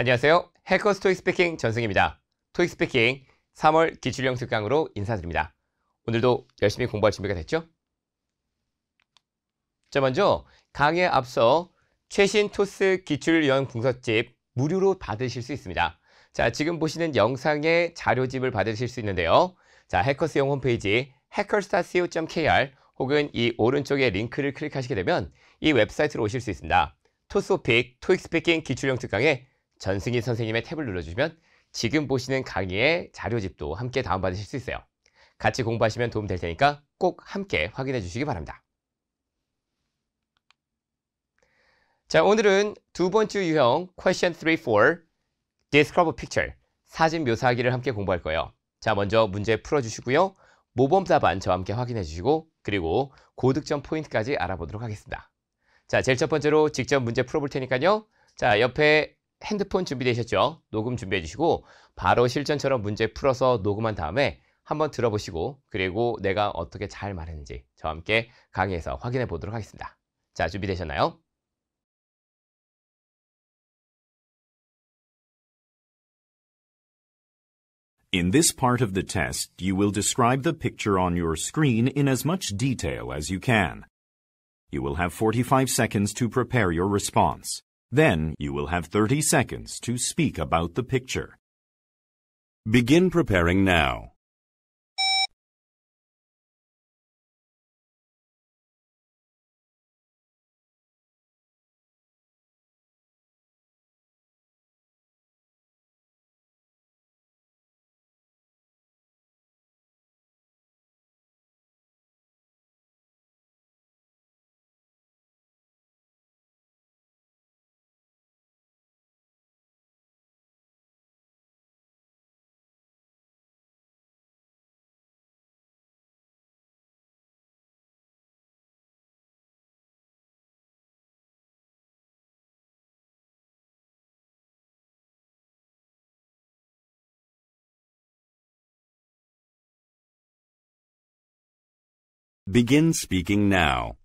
안녕하세요. 해커스 토익 스피킹 전승입니다. 토익 스피킹 3월 기출형 특강으로 인사드립니다. 오늘도 열심히 공부할 준비가 됐죠? 자, 먼저 강의에 앞서 최신 토스 기출형 분석집 무료로 받으실 수 있습니다. 자, 지금 보시는 영상의 자료집을 받으실 수 있는데요. 자, 해커스용 홈페이지 hackers.co.kr 혹은 이 오른쪽에 링크를 클릭하시게 되면 이 웹사이트로 오실 수 있습니다. 토스오픽 토익 스피킹 기출형 특강에 전승희 선생님의 탭을 눌러주시면 지금 보시는 강의의 자료집도 함께 다운받으실 수 있어요. 같이 공부하시면 도움 될 테니까 꼭 함께 확인해 주시기 바랍니다. 자, 오늘은 두 번째 유형 Question 3, 4 Describe a Picture 사진 묘사하기를 함께 공부할 거예요. 자, 먼저 문제 풀어주시고요. 모범 답안 저와 함께 확인해 주시고 그리고 고득점 포인트까지 알아보도록 하겠습니다. 자, 제일 첫 번째로 직접 문제 풀어볼 테니까요. 자, 옆에 핸드폰 준비되셨죠? 녹음 준비해 주시고 바로 실전처럼 문제 풀어서 녹음한 다음에 한번 들어보시고 그리고 내가 어떻게 잘 말했는지 저와 함께 강의에서 확인해 보도록 하겠습니다. 자, 준비되셨나요? In this part of the test, you will describe the picture on your screen in as much detail as you can. You will have 45 seconds to prepare your response. Then, you will have 30 seconds to speak about the picture. Begin preparing now. Begin speaking now.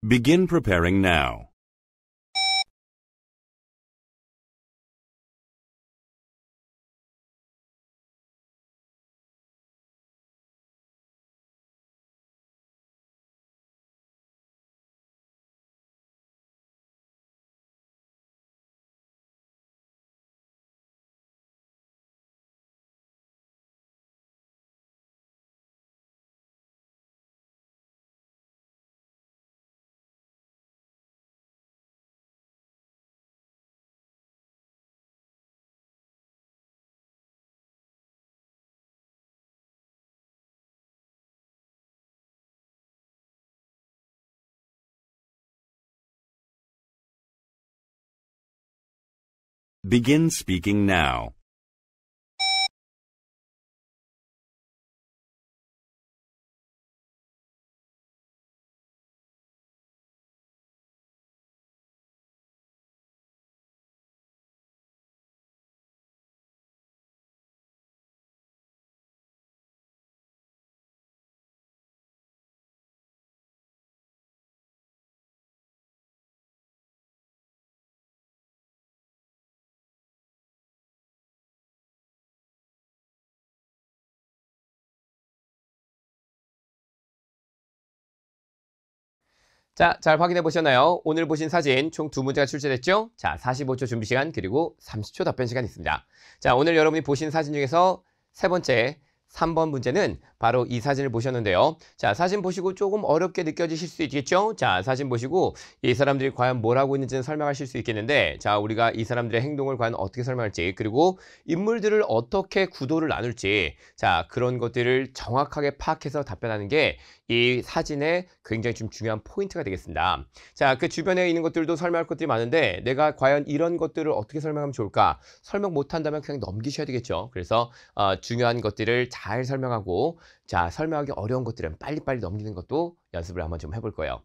Begin preparing now. Begin speaking now. 자, 잘 확인해 보셨나요? 오늘 보신 사진 총 두 문제가 출제됐죠? 자, 45초 준비 시간 그리고 30초 답변 시간 있습니다. 자, 오늘 여러분이 보신 사진 중에서 세 번째 3번 문제는 바로 이 사진을 보셨는데요. 자, 사진 보시고 조금 어렵게 느껴지실 수 있겠죠? 자, 사진 보시고 이 사람들이 과연 뭘 하고 있는지는 설명하실 수 있겠는데, 자, 우리가 이 사람들의 행동을 과연 어떻게 설명할지, 그리고 인물들을 어떻게 구도를 나눌지, 자, 그런 것들을 정확하게 파악해서 답변하는 게 이 사진의 굉장히 좀 중요한 포인트가 되겠습니다. 자, 그 주변에 있는 것들도 설명할 것들이 많은데 내가 과연 이런 것들을 어떻게 설명하면 좋을까? 설명 못한다면 그냥 넘기셔야 되겠죠. 그래서 중요한 것들을 잘 설명하고, 자, 설명하기 어려운 것들은 빨리빨리 넘기는 것도 연습을 한번 좀 해볼 거예요.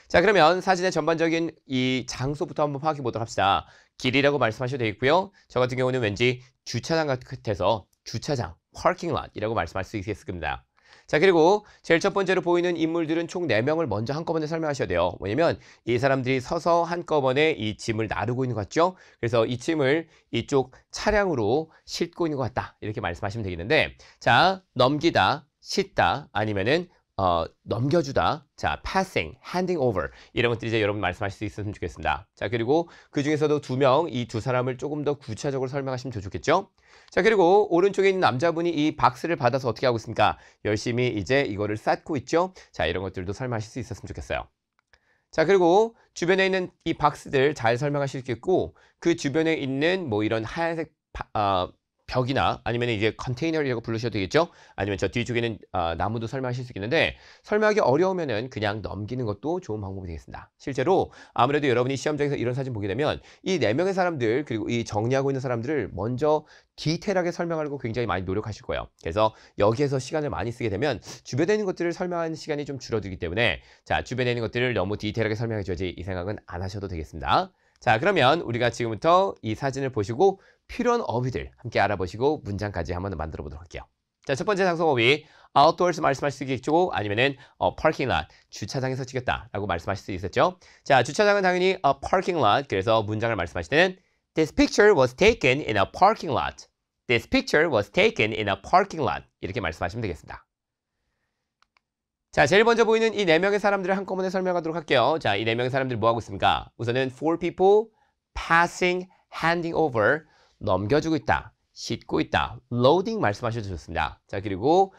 자, 그러면 사진의 전반적인 이 장소부터 한번 파악해 보도록 합시다. 길이라고 말씀하셔도 되겠고요. 저 같은 경우는 왠지 주차장 같아서 주차장, parking lot이라고 말씀할 수 있을 겁니다. 자, 그리고 제일 첫 번째로 보이는 인물들은 총 4명을 먼저 한꺼번에 설명하셔야 돼요. 뭐냐면 이 사람들이 서서 한꺼번에 이 짐을 나르고 있는 것 같죠? 그래서 이 짐을 이쪽 차량으로 싣고 있는 것 같다. 이렇게 말씀하시면 되겠는데, 자, 넘기다, 싣다, 아니면은 넘겨주다, 자, passing, handing over 이런 것들이 이제 여러분 말씀하실 수 있었으면 좋겠습니다. 자, 그리고 그 중에서도 2명, 이 두 사람을 조금 더 구체적으로 설명하시면 더 좋겠죠? 자, 그리고 오른쪽에 있는 남자분이 이 박스를 받아서 어떻게 하고 있습니까? 열심히 이제 이거를 쌓고 있죠? 자, 이런 것들도 설명하실 수 있었으면 좋겠어요. 자, 그리고 주변에 있는 이 박스들 잘 설명하실 수 있고, 그 주변에 있는 뭐 이런 하얀색 벽이나 아니면 이제 컨테이너라고 부르셔도 되겠죠? 아니면 저 뒤쪽에는 나무도 설명하실 수 있겠는데, 설명하기 어려우면은 그냥 넘기는 것도 좋은 방법이 되겠습니다. 실제로 아무래도 여러분이 시험장에서 이런 사진 보게 되면 이 4명의 사람들, 그리고 이 정리하고 있는 사람들을 먼저 디테일하게 설명하려고 굉장히 많이 노력하실 거예요. 그래서 여기에서 시간을 많이 쓰게 되면 주변에 있는 것들을 설명하는 시간이 좀 줄어들기 때문에, 자, 주변에 있는 것들을 너무 디테일하게 설명해줘야지 이 생각은 안 하셔도 되겠습니다. 자, 그러면 우리가 지금부터 이 사진을 보시고 필요한 어휘들 함께 알아보시고 문장까지 한번 만들어 보도록 할게요. 자, 첫 번째 장소 어휘, outdoors 말씀하실 수 있겠죠? 아니면은 parking lot, 주차장에서 찍었다라고 말씀하실 수 있었죠? 자, 주차장은 당연히 parking lot. 그래서 문장을 말씀하실 때는 This picture was taken in a parking lot. This picture was taken in a parking lot. 이렇게 말씀하시면 되겠습니다. 자, 제일 먼저 보이는 이 4명의 사람들을 한꺼번에 설명하도록 할게요. 자, 이 4명의 사람들 뭐 하고 있습니까? 우선은 four people passing, handing over, 넘겨주고 있다, 싣고 있다, loading 말씀하셔도 좋습니다. 자, 그리고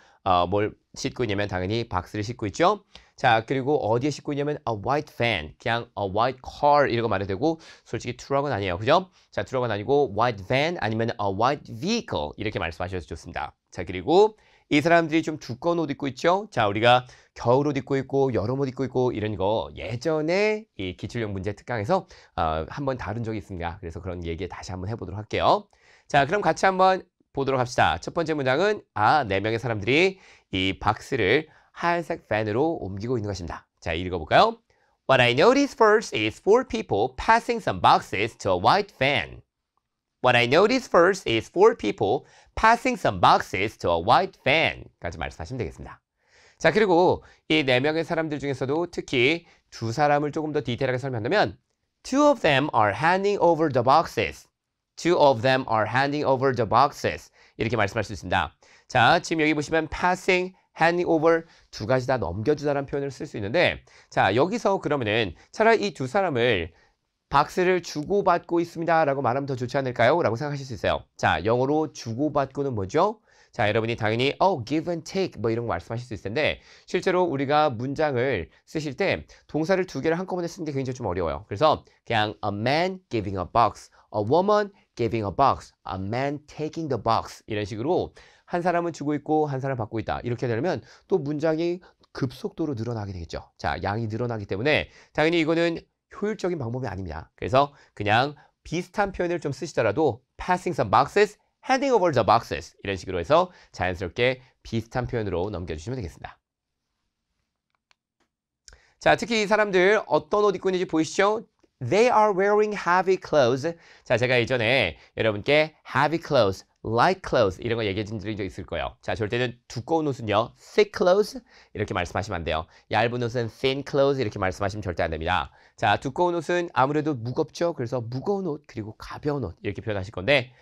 뭘 싣고 있냐면 당연히 박스를 싣고 있죠. 자, 그리고 어디에 싣고 있냐면 a white van, 그냥 a white car 이라고 말해도 되고, 솔직히 트럭은 아니에요. 그죠? 자, 트럭은 아니고 white van 아니면 a white vehicle 이렇게 말씀하셔도 좋습니다. 자, 그리고 이 사람들이 좀 두꺼운 옷 입고 있죠? 자, 우리가 겨울 옷 입고 있고 여름 옷 입고 있고 이런 거 예전에 이 기출형 문제 특강에서 한번 다룬 적이 있습니다. 그래서 그런 얘기 다시 한번 해보도록 할게요. 자, 그럼 같이 한번 보도록 합시다. 첫 번째 문장은 4명의 사람들이 이 박스를 하얀색 밴으로 옮기고 있는 것입니다. 자, 읽어볼까요? What I noticed first is 4 people passing some boxes to a white van. What I noticed first is 4 people passing some boxes to a white van. 까지 말씀하시면 되겠습니다. 자, 그리고 이 4명의 사람들 중에서도 특히 두 사람을 조금 더 디테일하게 설명한다면 Two of them are handing over the boxes. Two of them are handing over the boxes. 이렇게 말씀할 수 있습니다. 자, 지금 여기 보시면 passing, handing over 두 가지 다 넘겨주다라는 표현을 쓸 수 있는데, 자, 여기서 그러면은 차라리 이 두 사람을 박스를 주고받고 있습니다 라고 말하면 더 좋지 않을까요? 라고 생각하실 수 있어요. 자, 영어로 주고받고는 뭐죠? 자, 여러분이 당연히 give and take 뭐 이런 거 말씀하실 수 있을 텐데, 실제로 우리가 문장을 쓰실 때 동사를 2개를 한꺼번에 쓰는 게 굉장히 좀 어려워요. 그래서 그냥 a man giving a box, a woman giving a box, a man taking the box 이런 식으로 한 사람은 주고 있고 한 사람은 받고 있다. 이렇게 되면 또 문장이 급속도로 늘어나게 되겠죠. 자, 양이 늘어나기 때문에 당연히 이거는 효율적인 방법이 아닙니다. 그래서 그냥 비슷한 표현을 좀 쓰시더라도 passing some boxes, handing over the boxes 이런 식으로 해서 자연스럽게 비슷한 표현으로 넘겨주시면 되겠습니다. 자, 특히 이 사람들 어떤 옷 입고 있는지 보이시죠? They are wearing heavy clothes. 자, 제가 예전에 여러분께 heavy clothes, light clothes 이런 거 얘기해 드린 적 있을 거예요. 자, 절대는 두꺼운 옷은요, thick clothes 이렇게 말씀하시면 안 돼요. 얇은 옷은 thin clothes 이렇게 말씀하시면 절대 안 됩니다. 자, 두꺼운 옷은 아무래도 무겁죠. 그래서 무거운 옷 그리고 가벼운 옷 이렇게 표현하실 건데,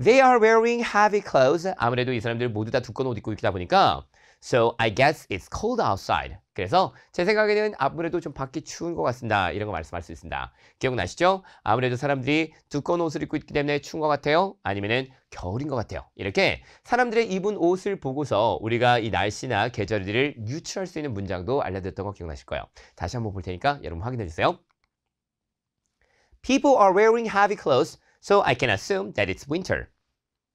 They are wearing heavy clothes. 아무래도 이 사람들 모두 다 두꺼운 옷 입고 있다 보니까 So I guess it's cold outside. 그래서 제 생각에는 아무래도 좀 밖이 추운 것 같습니다. 이런 거 말씀할 수 있습니다. 기억나시죠? 아무래도 사람들이 두꺼운 옷을 입고 있기 때문에 추운 것 같아요. 아니면은 겨울인 것 같아요. 이렇게 사람들의 입은 옷을 보고서 우리가 이 날씨나 계절들을 유추할 수 있는 문장도 알려드렸던 거 기억나실 거예요. 다시 한번 볼 테니까 여러분 확인해 주세요. People are wearing heavy clothes, so I can assume that it's winter.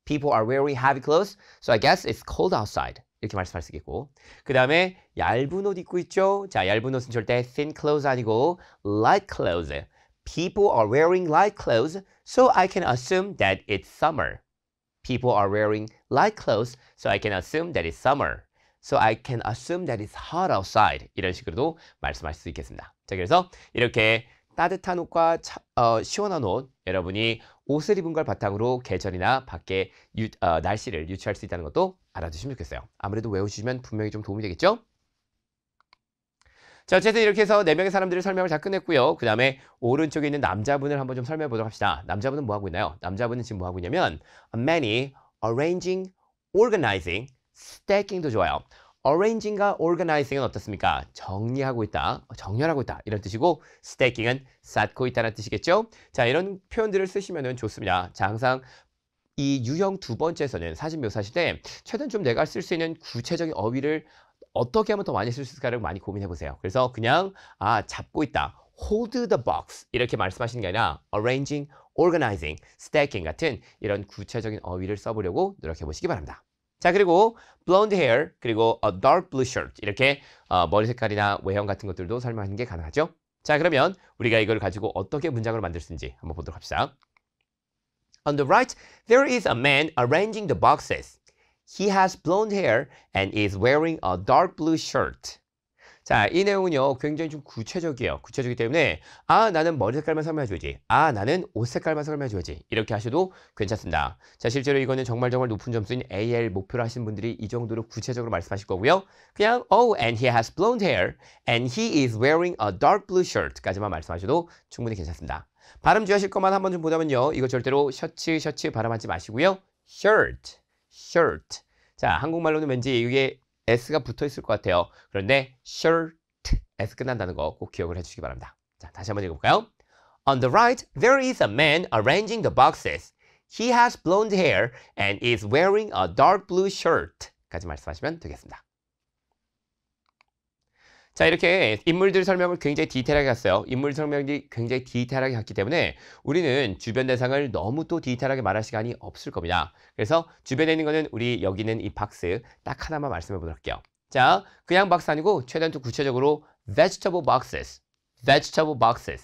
People are wearing heavy clothes, so I guess it's cold outside. 이렇게 말씀할 수 있겠고, 그 다음에 얇은 옷 입고 있죠? 자, 얇은 옷은 절대 thin clothes 아니고 light clothes. People are wearing light clothes, so I can assume that it's summer. People are wearing light clothes, so I can assume that it's summer. So I can assume that it's hot outside. 이런 식으로도 말씀할 수 있겠습니다. 자, 그래서 이렇게 따뜻한 옷과 시원한 옷, 여러분이 옷을 입은 걸 바탕으로 계절이나 밖에 날씨를 유추할 수 있다는 것도 알아두시면 좋겠어요. 아무래도 외우시면 분명히 좀 도움이 되겠죠? 자, 어쨌든 이렇게 해서 4명의 사람들의 설명을 다 끝냈고요. 그 다음에 오른쪽에 있는 남자분을 한번 좀 설명해 보도록 합시다. 남자분은 뭐 하고 있나요? 남자분은 지금 뭐 하고 있냐면 many, arranging, organizing, stacking도 좋아요. arranging과 organizing은 어떻습니까? 정리하고 있다, 정렬하고 있다 이런 뜻이고 stacking은 쌓고 있다는 뜻이겠죠? 자, 이런 표현들을 쓰시면 좋습니다. 자, 항상 이 유형 두 번째에서는 사진 묘사하실 때 최대한 좀 내가 쓸 수 있는 구체적인 어휘를 어떻게 하면 더 많이 쓸 수 있을까를 많이 고민해 보세요. 그래서 그냥 잡고 있다, hold the box 이렇게 말씀하시는 게 아니라 arranging, organizing, stacking 같은 이런 구체적인 어휘를 써보려고 노력해 보시기 바랍니다. 자, 그리고 blonde hair 그리고 a dark blue shirt 이렇게 머리 색깔이나 외형 같은 것들도 설명하는 게 가능하죠. 자, 그러면 우리가 이걸 가지고 어떻게 문장으로 만들 수 있는지 한번 보도록 합시다. On the right, there is a man arranging the boxes. He has blonde hair and is wearing a dark blue shirt. 자, 이 내용은요, 굉장히 좀 구체적이에요. 구체적이기 때문에 나는 머리 색깔만 설명해줘야지. 나는 옷 색깔만 설명해줘야지. 이렇게 하셔도 괜찮습니다. 자, 실제로 이거는 정말 높은 점수인 AL 목표로 하신 분들이 이 정도로 구체적으로 말씀하실 거고요. 그냥 and he has blonde hair and he is wearing a dark blue shirt 까지만 말씀하셔도 충분히 괜찮습니다. 발음 주의하실 것만 한번 좀 보자면요. 이거 절대로 셔츠 발음하지 마시고요. shirt. 자, 한국말로는 왠지 이게 S가 붙어 있을 것 같아요. 그런데 shirt, S 끝난다는 거 꼭 기억을 해주시기 바랍니다. 자, 다시 한번 읽어볼까요? On the right, there is a man arranging the boxes. He has blonde hair and is wearing a dark blue shirt. 까지 말씀하시면 되겠습니다. 자, 이렇게 인물들 설명을 굉장히 디테일하게 했어요. 인물 설명이 굉장히 디테일하게 갔기 때문에 우리는 주변 대상을 너무 또 디테일하게 말할 시간이 없을 겁니다. 그래서 주변에 있는 거는 우리 여기 있는 이 박스 딱 하나만 말씀해 보도록 할게요. 자, 그냥 박스 아니고 최대한 또 구체적으로 vegetable boxes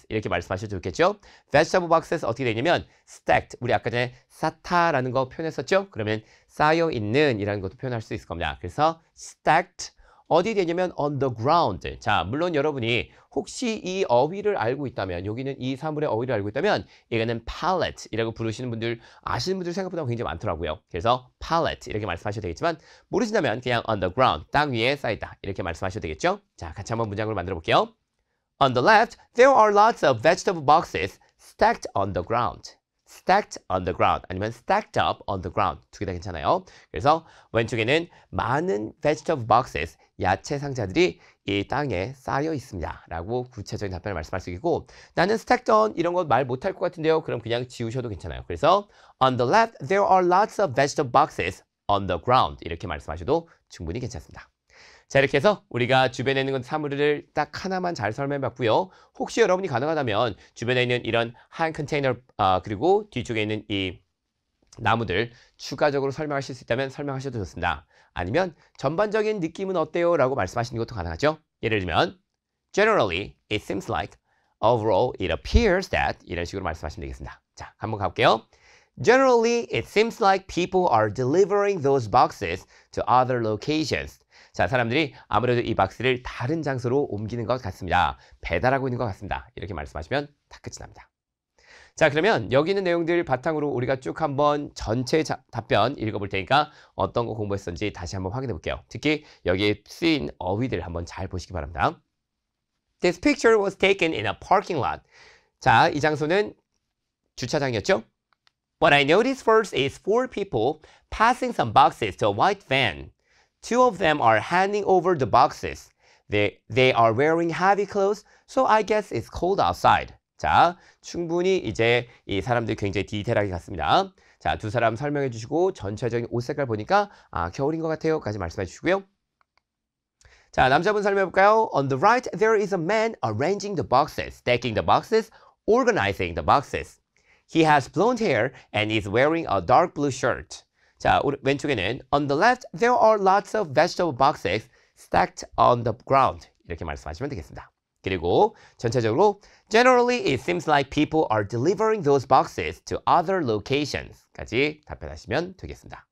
이렇게 말씀하셔도 좋겠죠. vegetable boxes 어떻게 되냐면 stacked, 우리 아까 전에 쌓다라는 거 표현했었죠. 그러면 쌓여 있는 이라는 것도 표현할 수 있을 겁니다. 그래서 stacked 어디 되냐면 on the ground. 자, 물론 여러분이 혹시 이 어휘를 알고 있다면, 여기는 이 사물의 어휘를 알고 있다면 이거는 pallet이라고 부르시는 분들, 아시는 분들 생각보다 굉장히 많더라고요. 그래서 pallet 이렇게 말씀하셔도 되겠지만 모르신다면 그냥 on the ground, 땅 위에 쌓이다 이렇게 말씀하셔도 되겠죠. 자, 같이 한번 문장을 만들어 볼게요. On the left, there are lots of vegetable boxes stacked on the ground. stacked on the ground 아니면 stacked up on the ground 두 개 다 괜찮아요. 그래서 왼쪽에는 많은 vegetable boxes 야채 상자들이 이 땅에 쌓여 있습니다 라고 구체적인 답변을 말씀할 수 있고, 나는 stacked on 이런 거 말 못할 것 같은데요. 그럼 그냥 지우셔도 괜찮아요. 그래서 on the left there are lots of vegetable boxes on the ground 이렇게 말씀하셔도 충분히 괜찮습니다. 자, 이렇게 해서 우리가 주변에 있는 사물을 딱 하나만 잘 설명해 봤고요. 혹시 여러분이 가능하다면 주변에 있는 이런 한 컨테이너 그리고 뒤쪽에 있는 이 나무들 추가적으로 설명하실 수 있다면 설명하셔도 좋습니다. 아니면 전반적인 느낌은 어때요? 라고 말씀하시는 것도 가능하죠. 예를 들면 Generally, it seems like, overall, it appears that 이런 식으로 말씀하시면 되겠습니다. 자, 한번 가볼게요. Generally, it seems like people are delivering those boxes to other locations. 자, 사람들이 아무래도 이 박스를 다른 장소로 옮기는 것 같습니다. 배달하고 있는 것 같습니다. 이렇게 말씀하시면 다 끝이 납니다. 자, 그러면 여기 있는 내용들 바탕으로 우리가 쭉 한번 전체 답변 읽어볼 테니까 어떤 거 공부했었는지 다시 한번 확인해 볼게요. 특히 여기에 쓰인 어휘들 한번 잘 보시기 바랍니다. This picture was taken in a parking lot. 자, 이 장소는 주차장이었죠? What I noticed first is 4 people passing some boxes to a white van. Two of them are handing over the boxes. They are wearing heavy clothes, so I guess it's cold outside. 자, 충분히 이제 이 사람들이 굉장히 디테일하게 갔습니다. 자, 두 사람 설명해 주시고 전체적인 옷 색깔 보니까 겨울인 것 같아요.까지 말씀해 주시고요. 자, 남자분 설명해 볼까요? On the right, there is a man arranging the boxes, stacking the boxes, organizing the boxes. He has blonde hair and is wearing a dark blue shirt. 자, 왼쪽에는 on the left, there are lots of vegetable boxes stacked on the ground. 이렇게 말씀하시면 되겠습니다. 그리고 전체적으로 Generally, it seems like people are delivering those boxes to other locations.까지 답변하시면 되겠습니다.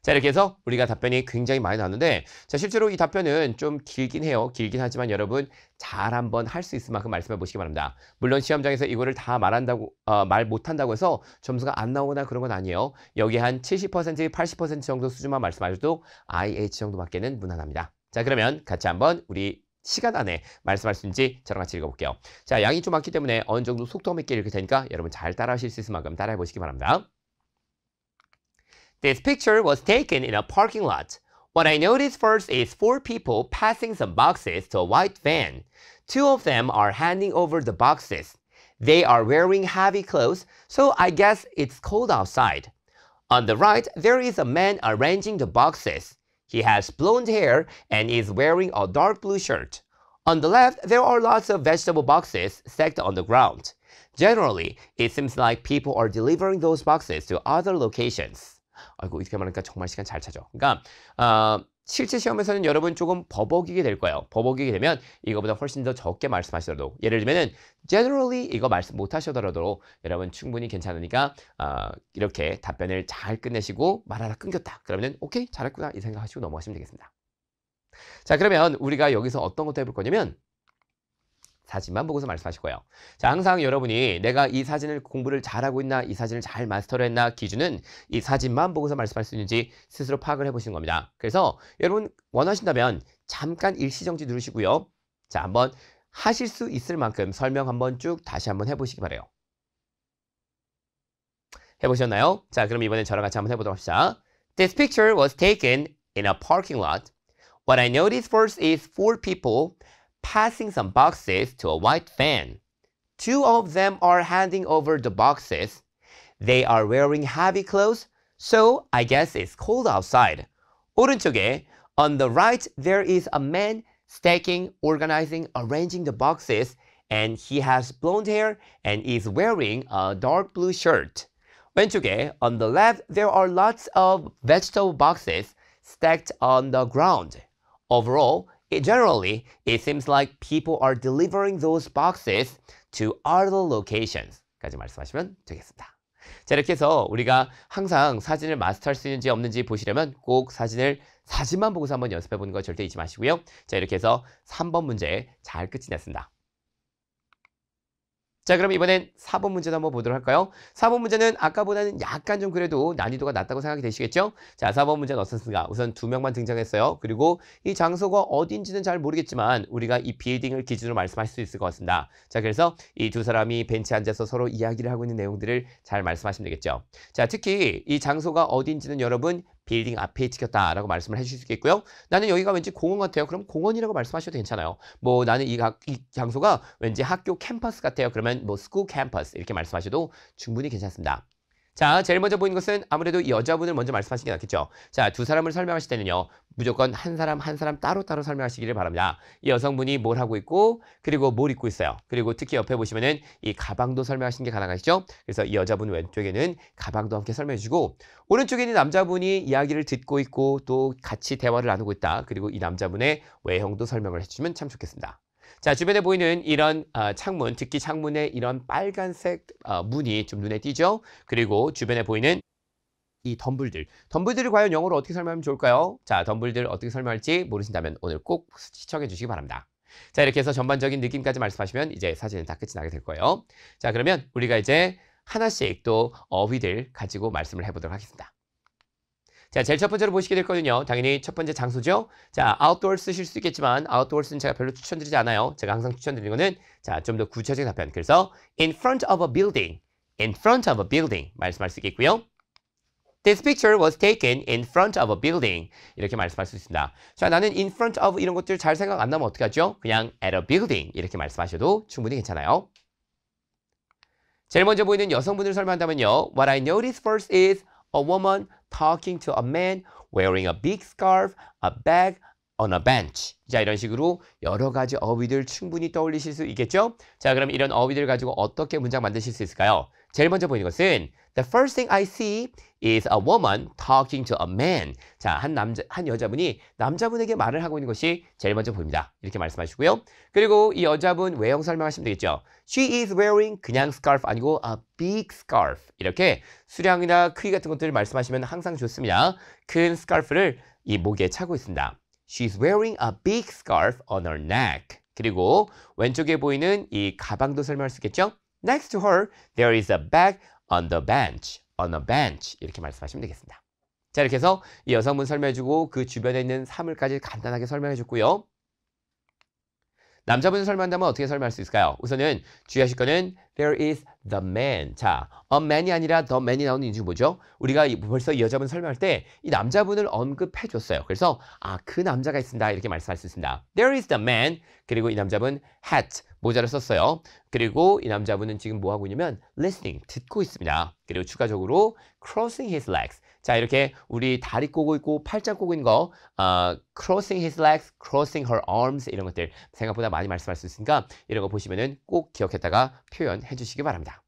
자, 이렇게 해서 우리가 답변이 굉장히 많이 나왔는데 자, 실제로 이 답변은 좀 길긴 해요. 길긴 하지만 여러분 잘 한번 할 수 있을 만큼 말씀해 보시기 바랍니다. 물론 시험장에서 이거를 다 말 못한다고 해서 점수가 안 나오거나 그런 건 아니에요. 여기 한 70%, 80% 정도 수준만 말씀하셔도 IH 정도밖에는 무난합니다. 자, 그러면 같이 한번 우리 시간 안에 말씀할 수 있는지 저랑 같이 읽어볼게요. 자, 양이 좀 많기 때문에 어느 정도 속도감 있게 읽을 테니까 여러분 잘 따라하실 수 있을 만큼 따라해 보시기 바랍니다. This picture was taken in a parking lot. What I noticed first is four people passing some boxes to a white van. Two of them are handing over the boxes. They are wearing heavy clothes, so I guess it's cold outside. On the right, there is a man arranging the boxes. He has blonde hair and is wearing a dark blue shirt. On the left, there are lots of vegetable boxes stacked on the ground. Generally, it seems like people are delivering those boxes to other locations. 아이고, 이렇게 말하니까 정말 시간 잘 차죠. 그러니까 실제 시험에서는 여러분 조금 버벅이게 될 거예요. 버벅이게 되면 이거보다 훨씬 더 적게 말씀하시더라도 예를 들면은 generally 이거 말씀 못 하시더라도 여러분 충분히 괜찮으니까 이렇게 답변을 잘 끝내시고 말하다 끊겼다. 그러면은 오케이 잘했구나 이 생각하시고 넘어가시면 되겠습니다. 자, 그러면 우리가 여기서 어떤 것도 해볼 거냐면 사진만 보고서 말씀하실 거예요. 자, 항상 여러분이 내가 이 사진을 공부를 잘하고 있나 이 사진을 잘 마스터를 했나 기준은 이 사진만 보고서 말씀할 수 있는지 스스로 파악을 해보시는 겁니다. 그래서 여러분 원하신다면 잠깐 일시정지 누르시고요. 자, 한번 하실 수 있을 만큼 설명 한번 쭉 다시 한번 해보시기 바래요. 해보셨나요? 자, 그럼 이번엔 저랑 같이 한번 해보도록 합시다. This picture was taken in a parking lot. What I noticed first is four people passing some boxes to a white van. Two of them are handing over the boxes. They are wearing heavy clothes, so I guess it's cold outside. 오른쪽에 on the right there is a man stacking, organizing, arranging the boxes, and he has blonde hair and is wearing a dark blue shirt. 왼쪽에 on the left there are lots of vegetable boxes stacked on the ground. Overall, generally, it seems like people are delivering those boxes to other locations. 까지 말씀하시면 되겠습니다. 자, 이렇게 해서 우리가 항상 사진을 마스터할 수 있는지 없는지 보시려면 꼭 사진만 보고서 한번 연습해 보는 거 절대 잊지 마시고요. 자, 이렇게 해서 3번 문제 잘 끝이 났습니다. 자, 그럼 이번엔 4번 문제도 한번 보도록 할까요? 4번 문제는 아까보다는 약간 좀 그래도 난이도가 낮다고 생각이 되시겠죠? 자, 4번 문제는 어떻습니까? 우선 2명만 등장했어요. 그리고 이 장소가 어딘지는 잘 모르겠지만 우리가 이 빌딩을 기준으로 말씀할 수 있을 것 같습니다. 자, 그래서 이 두 사람이 벤치에 앉아서 서로 이야기를 하고 있는 내용들을 잘 말씀하시면 되겠죠. 자, 특히 이 장소가 어딘지는 여러분 빌딩 앞에 찍혔다라고 말씀을 해주실 수 있겠고요. 나는 여기가 왠지 공원 같아요. 그럼 공원이라고 말씀하셔도 괜찮아요. 뭐 나는 이 장소가 왠지 학교 캠퍼스 같아요. 그러면 뭐 스쿨 캠퍼스 이렇게 말씀하셔도 충분히 괜찮습니다. 자, 제일 먼저 보이는 것은 아무래도 이 여자분을 먼저 말씀하시는 게 낫겠죠. 자, 두 사람을 설명하실 때는요. 무조건 한 사람 따로따로 설명하시기를 바랍니다. 이 여성분이 뭘 하고 있고 그리고 뭘 입고 있어요. 그리고 특히 옆에 보시면은 이 가방도 설명하시는 게 가능하시죠. 그래서 이 여자분 왼쪽에는 가방도 함께 설명해 주시고 오른쪽에는 남자분이 이야기를 듣고 있고 또 같이 대화를 나누고 있다. 그리고 이 남자분의 외형도 설명을 해주시면 참 좋겠습니다. 자, 주변에 보이는 이런 창문, 특히 창문에 이런 빨간색 문이 좀 눈에 띄죠? 그리고 주변에 보이는 이 덤블들을 과연 영어로 어떻게 설명하면 좋을까요? 자, 덤블들 어떻게 설명할지 모르신다면 오늘 꼭 시청해 주시기 바랍니다. 자, 이렇게 해서 전반적인 느낌까지 말씀하시면 이제 사진은 다 끝이 나게 될 거예요. 자, 그러면 우리가 이제 하나씩 또 어휘들 가지고 말씀을 해보도록 하겠습니다. 자, 제일 첫 번째로 보시게 될 거는요. 당연히 첫 번째 장소죠. 자, outdoor 쓰실 수 있겠지만 outdoors는 제가 별로 추천드리지 않아요. 제가 항상 추천드리는 거는 자, 좀 더 구체적인 답변. 그래서 in front of a building 말씀할 수 있겠고요. This picture was taken in front of a building. 이렇게 말씀할 수 있습니다. 자, 나는 in front of 이런 것들 잘 생각 안 나면 어떻게 하죠? 그냥 at a building 이렇게 말씀하셔도 충분히 괜찮아요. 제일 먼저 보이는 여성분을 설명한다면요. What I noticed first is a woman talking to a man wearing a big scarf, a bag on a bench. 자, 이런 식으로 여러 가지 어휘들 충분히 떠올리실 수 있겠죠? 자, 그럼 이런 어휘들 가지고 어떻게 문장 만드실 수 있을까요? 제일 먼저 보이는 것은 The first thing I see is a woman talking to a man. 자, 한 여자분이 남자분에게 말을 하고 있는 것이 제일 먼저 보입니다. 이렇게 말씀하시고요. 그리고 이 여자분 외형 설명하시면 되겠죠. She is wearing 그냥 scarf 아니고 a big scarf. 이렇게 수량이나 크기 같은 것들을 말씀하시면 항상 좋습니다. 큰 scarf를 이 목에 차고 있습니다. She's wearing a big scarf on her neck. 그리고 왼쪽에 보이는 이 가방도 설명할 수 있겠죠? Next to her, there is a bag on the bench. On a bench. 이렇게 말씀하시면 되겠습니다. 자, 이렇게 해서 이 여성분 설명해주고 그 주변에 있는 사물까지 간단하게 설명해줬고요. 남자분을 설명한다면 어떻게 설명할 수 있을까요? 우선은 주의하실 거는 there is the man. 자, a man이 아니라 the man이 나오는 이유는 뭐죠? 우리가 벌써 이 여자분 설명할 때 이 남자분을 언급해줬어요. 그래서 그 남자가 있습니다. 이렇게 말씀할 수 있습니다. There is the man. 그리고 이 남자분 hat, 모자를 썼어요. 그리고 이 남자분은 지금 뭐 하고 있냐면 listening, 듣고 있습니다. 그리고 추가적으로 crossing his legs. 자, 이렇게 우리 다리 꼬고 있고 팔짱 꼬고 있는 거 crossing his legs, crossing her arms 이런 것들 생각보다 많이 말씀할 수 있으니까 이런 거 보시면은 꼭 기억했다가 표현해 주시기 바랍니다.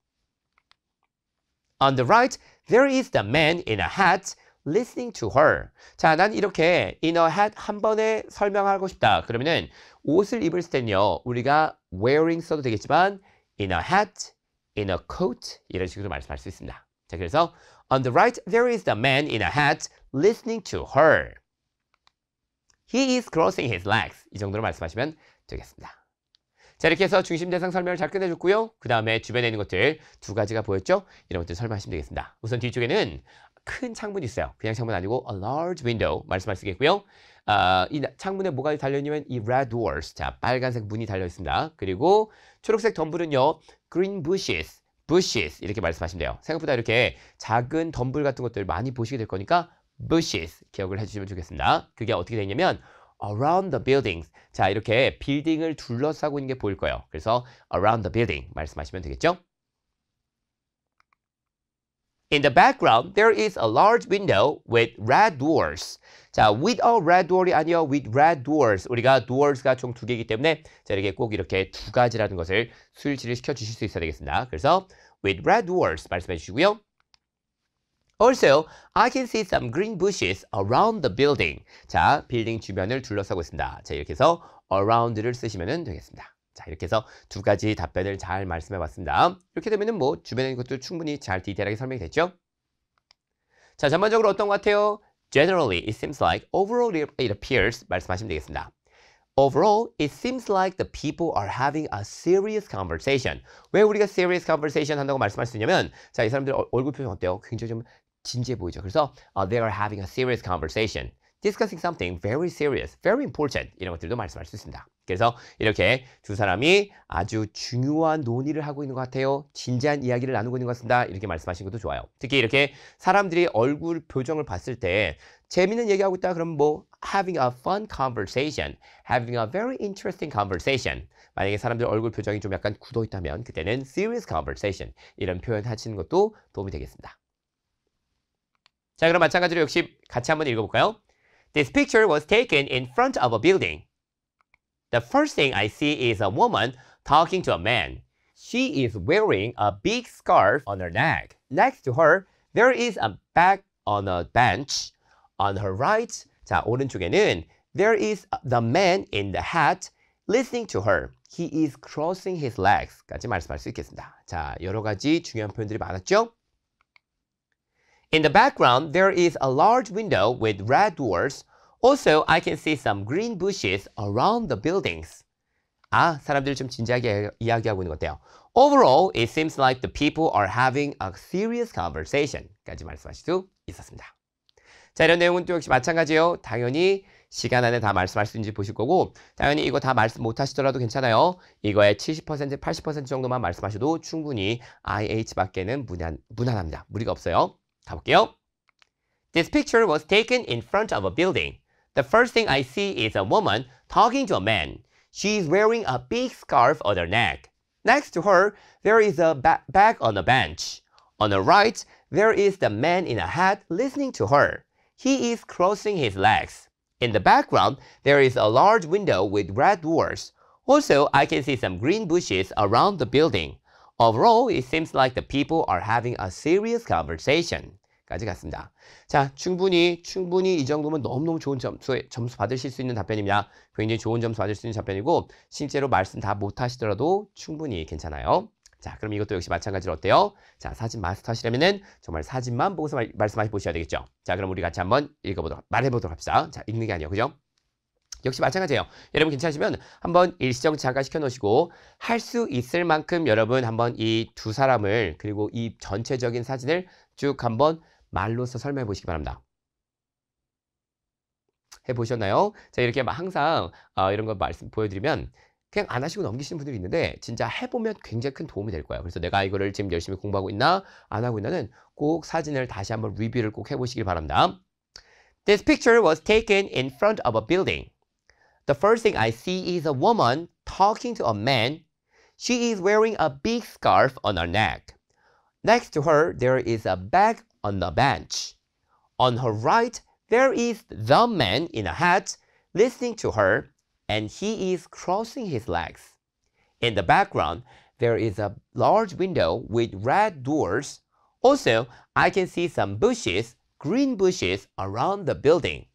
On the right, there is the man in a hat listening to her. 자, 난 이렇게 in a hat 한 번에 설명하고 싶다. 그러면은 옷을 입을 때는요. 우리가 wearing 써도 되겠지만 in a hat, in a coat 이런 식으로 말씀할 수 있습니다. 자, 그래서 On the right, there is the man in a hat listening to her. He is crossing his legs. 이 정도로 말씀하시면 되겠습니다. 자, 이렇게 해서 중심 대상 설명을 잘 끝내줬고요. 그 다음에 주변에 있는 것들 두 가지가 보였죠? 이런 것들 설명하시면 되겠습니다. 우선 뒤쪽에는 큰 창문이 있어요. 그냥 창문 아니고 a large window 말씀할 수 있겠고요. 이 창문에 뭐가 달려있냐면 이 red doors. 자, 빨간색 문이 달려있습니다. 그리고 초록색 덤불은요. green bushes. bushes 이렇게 말씀하시면 돼요. 생각보다 이렇게 작은 덤불 같은 것들 많이 보시게 될 거니까 bushes 기억을 해주시면 좋겠습니다. 그게 어떻게 되냐면 around the buildings. 자, 이렇게 빌딩을 둘러싸고 있는 게 보일 거예요. 그래서 around the building 말씀하시면 되겠죠? In the background, there is a large window with red doors. 자, with a red door이 아니요, with red doors. 우리가 doors가 총 두 개이기 때문에 자, 이렇게 꼭 이렇게 두 가지라는 것을 수일치를 시켜 주실 수 있어야 되겠습니다. 그래서 with red doors 말씀해 주시고요. Also, I can see some green bushes around the building. 자, 빌딩 주변을 둘러싸고 있습니다. 자, 이렇게 해서 around를 쓰시면 되겠습니다. 자, 이렇게 해서 두 가지 답변을 잘 말씀해 봤습니다. 이렇게 되면은 뭐 주변에 있는 것도 충분히 잘 디테일하게 설명이 됐죠? 자, 전반적으로 어떤 것 같아요? Generally, it seems like, overall it appears 말씀하시면 되겠습니다. Overall, it seems like the people are having a serious conversation. 왜 우리가 serious conversation 한다고 말씀할 수 있냐면 자, 이 사람들 얼굴 표정 어때요? 굉장히 좀 진지해 보이죠. 그래서 they are having a serious conversation. Discussing something very serious, very important 이런 것들도 말씀할 수 있습니다. 그래서 이렇게 두 사람이 아주 중요한 논의를 하고 있는 것 같아요. 진지한 이야기를 나누고 있는 것 같습니다. 이렇게 말씀하시는 것도 좋아요. 특히 이렇게 사람들이 얼굴 표정을 봤을 때 재미있는 얘기하고 있다 그러면 뭐 having a fun conversation, having a very interesting conversation. 만약에 사람들 얼굴 표정이 좀 약간 굳어 있다면 그때는 serious conversation 이런 표현 하시는 것도 도움이 되겠습니다. 자, 그럼 마찬가지로 역시 같이 한번 읽어볼까요? This picture was taken in front of a building. The first thing I see is a woman talking to a man. She is wearing a big scarf on her neck. Next to her, there is a bag on a bench. On her right, 자, 오른쪽에는 there is the man in the hat listening to her. He is crossing his legs. 까지 말씀할 수 있겠습니다. 자, 여러 가지 중요한 표현들이 많았죠? In the background, there is a large window with red doors. Also, I can see some green bushes around the buildings. 아, 사람들이 좀 진지하게 이야기하고 있는 것 같아요. Overall, it seems like the people are having a serious conversation. 까지 말씀하실 수 있었습니다. 자, 이런 내용은 또 역시 마찬가지예요. 당연히 시간 안에 다 말씀할 수 있는지 보실 거고 당연히 이거 다 말씀 못 하시더라도 괜찮아요. 이거의 70%, 80% 정도만 말씀하셔도 충분히 IH밖에는 무난합니다. 무리가 없어요. 가볼게요. This picture was taken in front of a building. The first thing I see is a woman talking to a man. She is wearing a big scarf on her neck. Next to her, there is a bag on a bench. On the right, there is the man in a hat listening to her. He is crossing his legs. In the background, there is a large window with red doors. Also, I can see some green bushes around the building. Overall, it seems like the people are having a serious conversation. 까지 갔습니다. 자, 충분히 이 정도면 너무너무 좋은 점수 받으실 수 있는 답변입니다. 굉장히 좋은 점수 받을 수 있는 답변이고 실제로 말씀 다 못하시더라도 충분히 괜찮아요. 자, 그럼 이것도 역시 마찬가지로 어때요? 자, 사진 마스터 하시려면은 정말 사진만 보고서 말씀하시 보셔야 되겠죠. 자, 그럼 우리 같이 한번 말해보도록 합시다. 자, 읽는 게 아니에요. 그죠? 역시 마찬가지예요. 여러분 괜찮으시면 한번 일시정 잠깐 시켜놓으시고 할 수 있을 만큼 여러분 한번 이 두 사람을 그리고 이 전체적인 사진을 쭉 한번 말로서 설명해 보시기 바랍니다. 해보셨나요? 자, 이렇게 항상 이런 거 말씀 보여드리면 그냥 안 하시고 넘기시는 분들이 있는데 진짜 해보면 굉장히 큰 도움이 될 거예요. 그래서 내가 이거를 지금 열심히 공부하고 있나 안 하고 있나는 꼭 사진을 다시 한번 리뷰를 꼭 해보시길 바랍니다. This picture was taken in front of a building. The first thing I see is a woman talking to a man. She is wearing a big scarf on her neck. Next to her, there is a bag on the bench. On her right, there is the man in a hat listening to her, and he is crossing his legs. In the background, there is a large window with red doors. Also, I can see some bushes, green bushes around the building.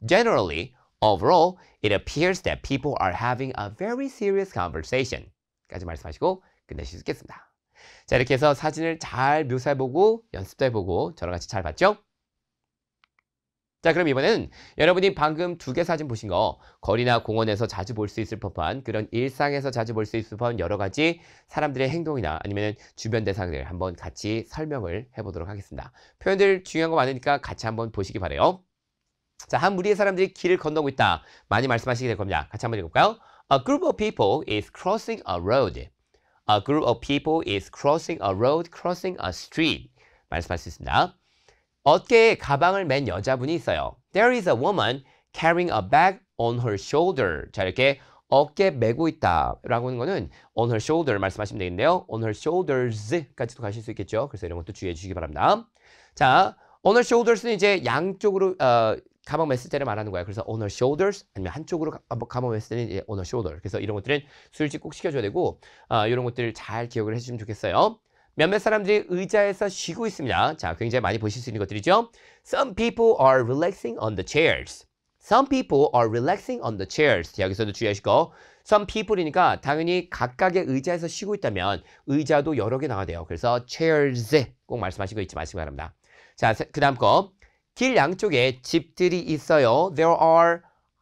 Generally, overall, it appears that people are having a very serious conversation. 까지 말씀하시고 끝내실 수 있겠습니다. 자, 이렇게 해서 사진을 잘 묘사해보고 연습도 해보고 저랑 같이 잘 봤죠? 자, 그럼 이번에는 여러분이 방금 두 개 사진 보신 거 거리나 공원에서 자주 볼 수 있을 법한 그런 일상에서 자주 볼 수 있을 법한 여러 가지 사람들의 행동이나 아니면 주변 대상들 한번 같이 설명을 해보도록 하겠습니다. 표현들 중요한 거 많으니까 같이 한번 보시기 바래요. 자, 한 무리의 사람들이 길을 건너고 있다. 많이 말씀하시게 될 겁니다. 같이 한번 읽어볼까요? A group of people is crossing a road. A group of people is crossing a road, crossing a street. 말씀할 수 있습니다. 어깨에 가방을 맨 여자분이 있어요. There is a woman carrying a bag on her shoulder. 자, 이렇게 어깨에 메고 있다 라고 하는 거는 on her shoulder 말씀하시면 되겠는데요. on her shoulders까지도 가실 수 있겠죠. 그래서 이런 것도 주의해 주시기 바랍니다. 자, on her shoulders는 이제 양쪽으로 가방 맸을 때를 말하는 거야. 그래서 on her shoulders 아니면 한쪽으로 가방 맸을 때는 이제 on her shoulder. 그래서 이런 것들은 수일지 꼭 시켜줘야 되고 이런 것들 잘 기억을 해주시면 좋겠어요. 몇몇 사람들이 의자에서 쉬고 있습니다. 자, 굉장히 많이 보실 수 있는 것들이죠. Some people are relaxing on the chairs. Some people are relaxing on the chairs. 여기서도 주의하시고 some people이니까 당연히 각각의 의자에서 쉬고 있다면 의자도 여러 개 나와야 돼요. 그래서 chairs 꼭 말씀하시고 잊지 마시기 바랍니다. 자, 그 다음 거. 길 양쪽에 집들이 있어요. There are,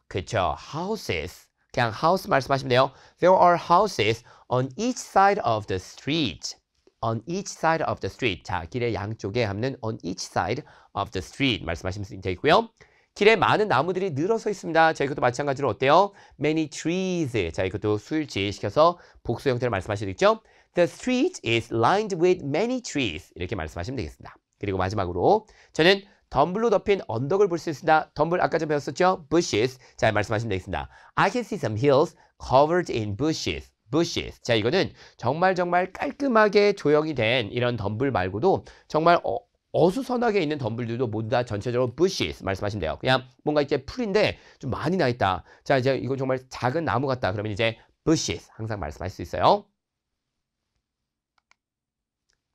그쵸, houses. 그냥 house 말씀하시면 돼요. There are houses on each side of the street. On each side of the street. 자, 길의 양쪽에 하면 on each side of the street 말씀하시면 되겠고요. 길에 많은 나무들이 늘어서 있습니다. 자, 이것도 마찬가지로 어때요? Many trees. 자, 이것도 수일치 시켜서 복수 형태를 말씀하셔야 되겠죠? The street is lined with many trees. 이렇게 말씀하시면 되겠습니다. 그리고 마지막으로 저는 덤불로 덮인 언덕을 볼 수 있습니다. 덤불 아까 전 배웠었죠? bushes. 자, 말씀하시면 되겠습니다. I can see some hills covered in bushes. bushes. 자, 이거는 정말 깔끔하게 조형이 된 이런 덤불 말고도 정말 어수선하게 있는 덤불들도 모두 다 전체적으로 bushes 말씀하시면 돼요. 그냥 뭔가 이제 풀인데 좀 많이 나 있다. 자, 이제 이거 정말 작은 나무 같다. 그러면 이제 bushes 항상 말씀하실 수 있어요.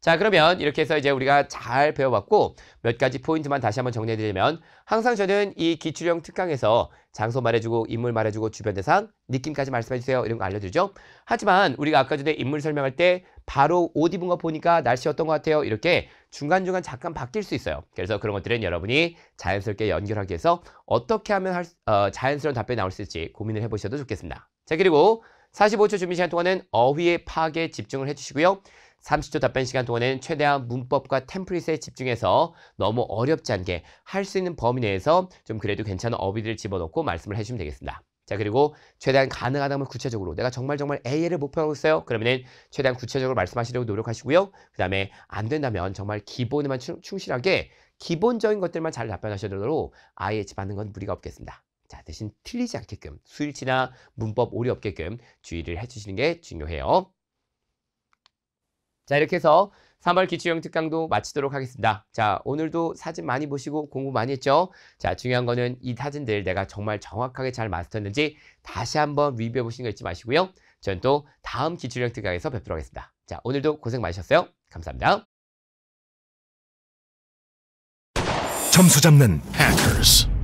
자, 그러면 이렇게 해서 이제 우리가 잘 배워봤고 몇 가지 포인트만 다시 한번 정리해드리면 항상 저는 이 기출형 특강에서 장소 말해주고 인물 말해주고 주변 대상 느낌까지 말씀해주세요 이런 거 알려드리죠. 하지만 우리가 아까 전에 인물 설명할 때 바로 옷 입은 거 보니까 날씨 어떤 것 같아요 이렇게 중간중간 잠깐 바뀔 수 있어요. 그래서 그런 것들은 여러분이 자연스럽게 연결하기 위해서 어떻게 하면 자연스러운 답변이 나올 수 있을지 고민을 해보셔도 좋겠습니다. 자, 그리고 45초 준비 시간 동안은 어휘의 파악에 집중을 해주시고요. 30초 답변 시간 동안에는 최대한 문법과 템플릿에 집중해서 너무 어렵지 않게 할 수 있는 범위 내에서 좀 그래도 괜찮은 어휘들을 집어넣고 말씀을 해주시면 되겠습니다. 자, 그리고 최대한 가능하다면 구체적으로 내가 정말 AA를 목표하고 있어요. 그러면은 최대한 구체적으로 말씀하시려고 노력하시고요. 그 다음에 안 된다면 정말 기본에만 충실하게 기본적인 것들만 잘 답변하셔도 IH 받는 건 무리가 없겠습니다. 자, 대신 틀리지 않게끔 수일치나 문법 오류 없게끔 주의를 해주시는 게 중요해요. 자, 이렇게 해서 3월 기출형 특강도 마치도록 하겠습니다. 자, 오늘도 사진 많이 보시고 공부 많이 했죠? 자, 중요한 거는 이 사진들 내가 정말 정확하게 잘 마스터했는지 다시 한번 리뷰해 보시는 거 잊지 마시고요. 저는 또 다음 기출형 특강에서 뵙도록 하겠습니다. 자, 오늘도 고생 많으셨어요. 감사합니다. 점수 잡는 Hackers.